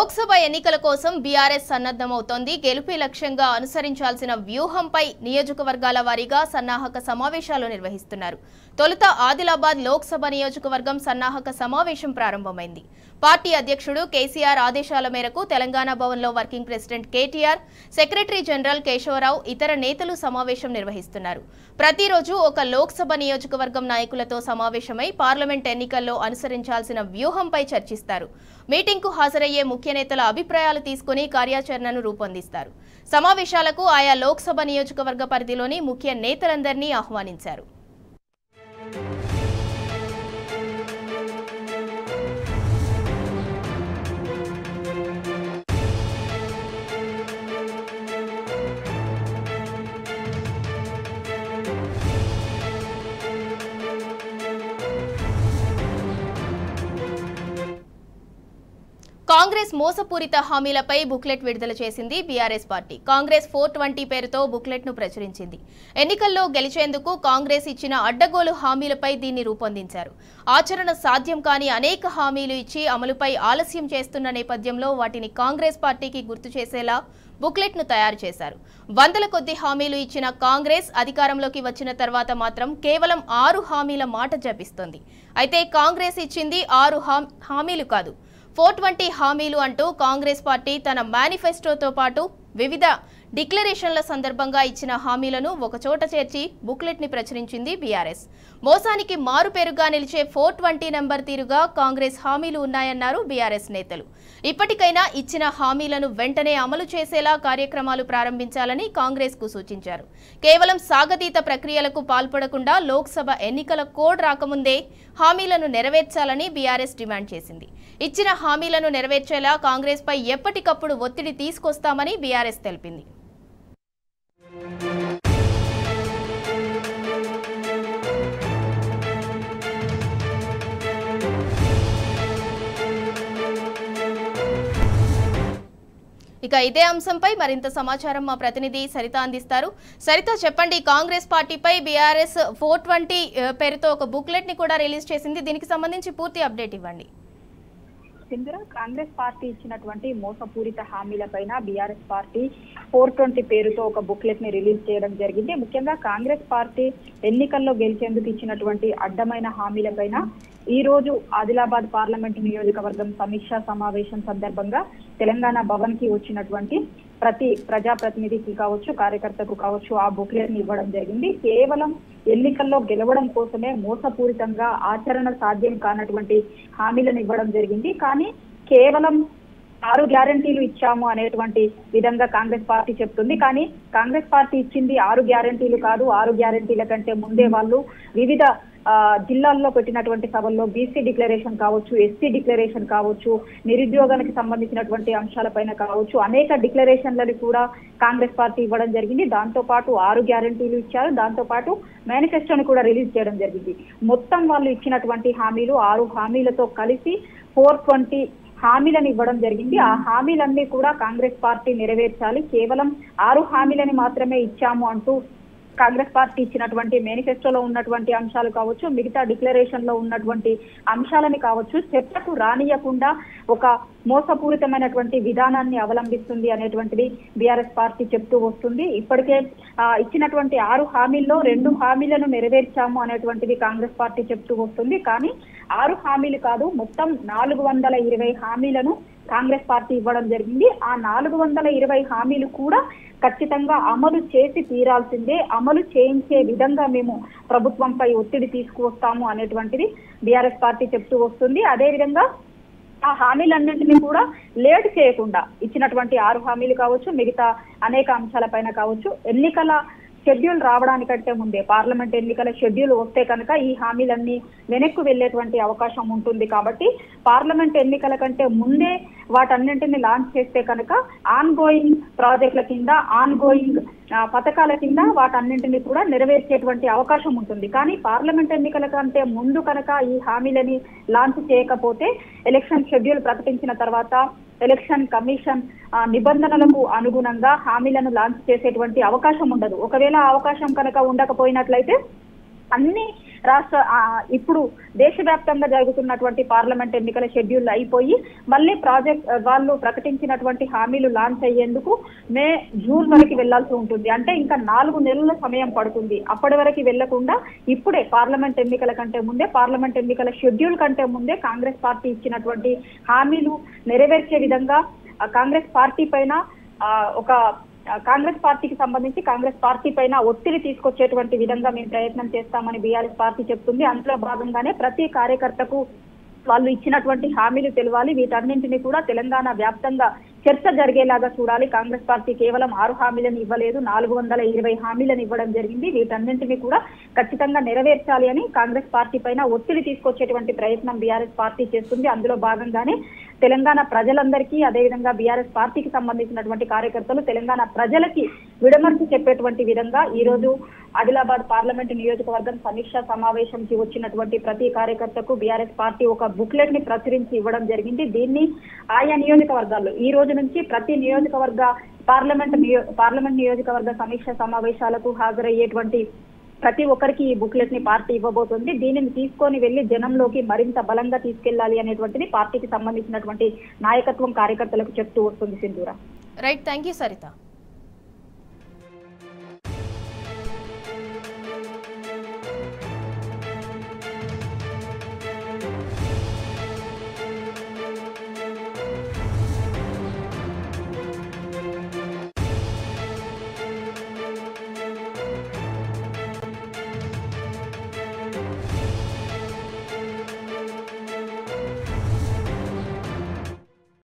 లోక్సభ ఎన్నికల కోసం బీఆర్ఎస్ సన్నద్ధమవుతోంది. గెలుపే లక్ష్యంగా అనుసరించాల్సిన వ్యూహంపై నియోజకవర్గాల వారీగా సన్నాహక సమావేశాలు నిర్వహిస్తున్నారు. తొలుత ఆదిలాబాద్ లోక్సభ నియోజకవర్గం సన్నాహక సమావేశం ప్రారంభమైంది. పార్టీ అధ్యక్షుడు కేసీఆర్ ఆదేశాల మేరకు తెలంగాణ భవన్లో working president KTR, secretary general Keshava Rao, ఇతర నేతలు సమావేశం నిర్వహిస్తున్నారు. ప్రతిరోజు ఒక లోక్సభ నియోజకవర్గం నాయకులతో సమావేశమై పార్లమెంట్ ఎన్నికల్లో అనుసరించాల్సిన వ్యూహంపై చర్చిస్తారు. మీటింగ్కు హాజరయ్యే ముఖ్య నేతల అభిప్రాయాలు తీసుకుని కార్యాచరణను రూపొందిస్తారు. సమావేశాలకు ఆయా లోక్సభ నియోజకవర్గ పరిధిలోని ముఖ్య నేతలందరినీ ఆహ్వానించారు. కాంగ్రెస్ మోసపూరిత హామీలపై బుక్లెట్ విడుదల చేసింది బీఆర్ఎస్ పార్టీ. కాంగ్రెస్ 420 పేరుతో బుక్లెట్ ను ప్రచురించింది. ఎన్నికల్లో గెలిచేందుకు కాంగ్రెస్ ఇచ్చిన అడ్డగోలు హామీలపై దీన్ని రూపొందించారు. ఆచరణ సాధ్యం కాని అనేక హామీలు ఇచ్చి అమలుపై ఆలస్యం చేస్తున్న నేపథ్యంలో వాటిని కాంగ్రెస్ పార్టీకి గుర్తు చేసేలా బుక్లెట్ ను తయారు చేశారు. వందల కొద్ది హామీలు ఇచ్చిన కాంగ్రెస్ అధికారంలోకి వచ్చిన తర్వాత మాత్రం కేవలం 6 హామీల మాట జపిస్తోంది. అయితే కాంగ్రెస్ ఇచ్చింది 6 హామీలు కాదు, 420 హామీలు అంటూ కాంగ్రెస్ పార్టీ తన మేనిఫెస్టోతో పాటు వివిధ డిక్లరేషన్ల సందర్భంగా ఇచ్చిన హామీలను ఒకచోట చేర్చి బుక్లెట్ ని ప్రచురించింది బీఆర్ఎస్. మోసానికి మారుపేరుగా నిలిచే 420 నెంబర్ తీరుగా కాంగ్రెస్ హామీలు ఉన్నాయన్నారు బీఆర్ఎస్ నేతలు. ఇప్పటికైనా ఇచ్చిన హామీలను వెంటనే అమలు చేసేలా కార్యక్రమాలు ప్రారంభించాలని కాంగ్రెస్ కు సూచించారు. కేవలం సాగతీత ప్రక్రియలకు పాల్పడకుండా లోక్సభ ఎన్నికల కోడ్ రాకముందే హామీలను నెరవేర్చాలని బీఆర్ఎస్ డిమాండ్ చేసింది. ఇచ్చిన హామీలను నెరవేర్చేలా కాంగ్రెస్ పై ఎప్పటికప్పుడు ఒత్తిడి తీసుకొస్తామని బీఆర్ఎస్ తెలిపింది. ఇక ఇదే అంశంపై మరింత సమాచారం మా ప్రతినిధి సరిత అందిస్తారు. సరిత, చెప్పండి, కాంగ్రెస్ పార్టీపై బీఆర్ఎస్ 420 పేరుతో ఒక బుక్లెట్ ని కూడా రిలీజ్ చేసింది. దీనికి సంబంధించి పూర్తి అప్డేట్ ఇవ్వండి. కాంగ్రెస్ పార్టీ ఇచ్చినటువంటి మోసపూరిత హామీలపైన బీఆర్ఎస్ పార్టీ 420 పేరుతో ఒక బుక్లెట్ ని రిలీజ్ చేయడం జరిగింది. ముఖ్యంగా కాంగ్రెస్ పార్టీ ఎన్నికల్లో గెలిచేందుకు ఇచ్చినటువంటి అడ్డమైన హామీలపైన ఈ రోజు ఆదిలాబాద్ పార్లమెంట్ నియోజకవర్గం సమీక్షా సమావేశం సందర్భంగా తెలంగాణ భవన్ కి వచ్చినటువంటి ప్రతి ప్రజాప్రతినిధికి కావచ్చు, కార్యకర్తకు కావచ్చు ఆ బుక్లెట్ ని ఇవ్వడం జరిగింది. కేవలం ఎన్నికల్లో గెలవడం కోసమే మోసపూరితంగా ఆచరణ సాధ్యం కానటువంటి హామీలను ఇవ్వడం జరిగింది. కానీ కేవలం 6 గ్యారంటీలు ఇచ్చాము అనేటువంటి విధంగా కాంగ్రెస్ పార్టీ చెప్తుంది. కానీ కాంగ్రెస్ పార్టీ ఇచ్చింది 6 గ్యారంటీలు కాదు. 6 గ్యారంటీల కంటే ముందే వాళ్ళు వివిధ జిల్లాల్లో పెట్టినటువంటి సభల్లో బీసీ డిక్లరేషన్ కావచ్చు, ఎస్సీ డిక్లరేషన్ కావచ్చు, నిరుద్యోగానికి సంబంధించినటువంటి అంశాలపైన కావచ్చు, అనేక డిక్లరేషన్లను కూడా కాంగ్రెస్ పార్టీ ఇవ్వడం జరిగింది. దాంతో పాటు 6 గ్యారంటీలు ఇచ్చారు. దాంతో పాటు మేనిఫెస్టోని కూడా రిలీజ్ చేయడం జరిగింది. మొత్తం వాళ్ళు ఇచ్చినటువంటి హామీలు 6 హామీలతో కలిసి 420 హామీలను ఇవ్వడం జరిగింది. ఆ హామీలన్నీ కూడా కాంగ్రెస్ పార్టీ నెరవేర్చాలి. కేవలం 6 హామీలని మాత్రమే ఇచ్చాము అంటూ కాంగ్రెస్ పార్టీ ఇచ్చినటువంటి మేనిఫెస్టోలో ఉన్నటువంటి అంశాలు కావచ్చు, మిగతా డిక్లరేషన్ లో ఉన్నటువంటి అంశాలని కావచ్చు చర్చకు రానియకుండా ఒక మోసపూరితమైనటువంటి విధానాన్ని అవలంబిస్తుంది అనేటువంటిది బీఆర్ఎస్ పార్టీ చెప్తూ వస్తుంది. ఇప్పటికే ఇచ్చినటువంటి 6 హామీల్లో 2 హామీలను నెరవేర్చాము అనేటువంటిది కాంగ్రెస్ పార్టీ చెప్తూ వస్తుంది. కానీ 6 హామీలు కాదు, మొత్తం 420 హామీలను కాంగ్రెస్ పార్టీ ఇవ్వడం జరిగింది. ఆ 420 హామీలు కూడా ఖచ్చితంగా అమలు చేసి తీరాల్సిందే. అమలు చేయించే విధంగా మేము ప్రభుత్వంపై ఒత్తిడి తీసుకువస్తాము అనేటువంటిది బీఆర్ఎస్ పార్టీ చెప్తూ వస్తుంది. అదేవిధంగా ఆ హామీలన్నింటినీ కూడా లేట్ చేయకుండా ఇచ్చినటువంటి 6 హామీలు కావచ్చు, మిగతా అనేక అంశాలపైన కావచ్చు, ఎన్నికల షెడ్యూల్ రావడానికంటే ముందే పార్లమెంట్ ఎన్నికల షెడ్యూల్ వస్తే కనుక ఈ హామీలన్నీ వెనక్కు వెళ్లేటువంటి అవకాశం ఉంటుంది. కాబట్టి పార్లమెంట్ ఎన్నికల కంటే ముందే వాటన్నింటినీ లాంచ్ చేస్తే కనుక ఆన్ గోయింగ్ ప్రాజెక్టుల కింద, ఆన్ గోయింగ్ పథకాల కింద వాటన్నింటినీ కూడా నెరవేర్చేటువంటి అవకాశం ఉంటుంది. కానీ పార్లమెంట్ ఎన్నికల కంటే ముందు కనుక ఈ హామీలని లాంచ్ చేయకపోతే ఎలక్షన్ షెడ్యూల్ ప్రకటించిన తర్వాత ఎలక్షన్ కమిషన్ నిబంధనలకు అనుగుణంగా హామీలను లాంచ్ చేసేటువంటి అవకాశం ఉండదు. ఒకవేళ అవకాశం కనుక ఉండకపోయినట్లయితే అన్ని ఇప్పుడు దేశవ్యాప్తంగా జరుగుతున్నటువంటి పార్లమెంట్ ఎన్నికల షెడ్యూల్ అయిపోయి మళ్ళీ వాళ్ళు ప్రకటించినటువంటి హామీలు లాంచ్ అయ్యేందుకు జూన్ వరకు వెళ్లాల్సి ఉంటుంది. అంటే ఇంకా 4 నెలల సమయం పడుతుంది. అప్పటి వరకు వెళ్లకుండా ఇప్పుడే పార్లమెంట్ ఎన్నికల కంటే ముందే, పార్లమెంట్ ఎన్నికల షెడ్యూల్ కంటే ముందే కాంగ్రెస్ పార్టీ ఇచ్చినటువంటి హామీలు నెరవేర్చే విధంగా కాంగ్రెస్ పార్టీ పైన కాంగ్రెస్ పార్టీకి సంబంధించి కాంగ్రెస్ పార్టీ పైన ఒత్తిడి తీసుకొచ్చేటువంటి విధంగా మేము ప్రయత్నం చేస్తామని బీఆర్ఎస్ పార్టీ చెప్తుంది. అందులో భాగంగానే ప్రతి కార్యకర్తకు వాళ్ళు ఇచ్చినటువంటి హామీలు తెలవాలి. వీటన్నింటినీ కూడా తెలంగాణ వ్యాప్తంగా చర్చ జరిగేలాగా చూడాలి. కాంగ్రెస్ పార్టీ కేవలం 6 హామీలను ఇవ్వలేదు, 420 హామీలను ఇవ్వడం జరిగింది. వీటన్నింటినీ కూడా ఖచ్చితంగా నెరవేర్చాలి అని కాంగ్రెస్ పార్టీ పైన ఒత్తిడి తీసుకొచ్చేటువంటి ప్రయత్నం బీఆర్ఎస్ పార్టీ చేస్తుంది. అందులో భాగంగానే తెలంగాణ ప్రజలందరికీ, అదేవిధంగా బీఆర్ఎస్ పార్టీకి సంబంధించినటువంటి కార్యకర్తలు తెలంగాణ ప్రజలకి విడమర్చి చెప్పేటువంటి విధంగా ఈ రోజు ఆదిలాబాద్ పార్లమెంటు నియోజకవర్గం సమీక్షా సమావేశంకి వచ్చినటువంటి ప్రతి కార్యకర్తకు బీఆర్ఎస్ పార్టీ ఒక బుక్లెట్ ని ప్రచురించి ఇవ్వడం జరిగింది. దీన్ని ఆయా నియోజకవర్గాల్లో ఈ రోజు నుంచి ప్రతి నియోజకవర్గ పార్లమెంట్ నియోజకవర్గ సమీక్ష సమావేశాలకు హాజరయ్యేటువంటి ప్రతి ఒక్కరికి ఈ బుక్లెట్ ని పార్టీ ఇవ్వబోతుంది. దీనిని తీసుకొని వెళ్లి జనంలోకి మరింత బలంగా తీసుకెళ్లాలి అనేటువంటిది పార్టీకి సంబంధించినటువంటి నాయకత్వం కార్యకర్తలకు చెప్తూ వస్తుంది. Sindhura. Right, thank you Saritha.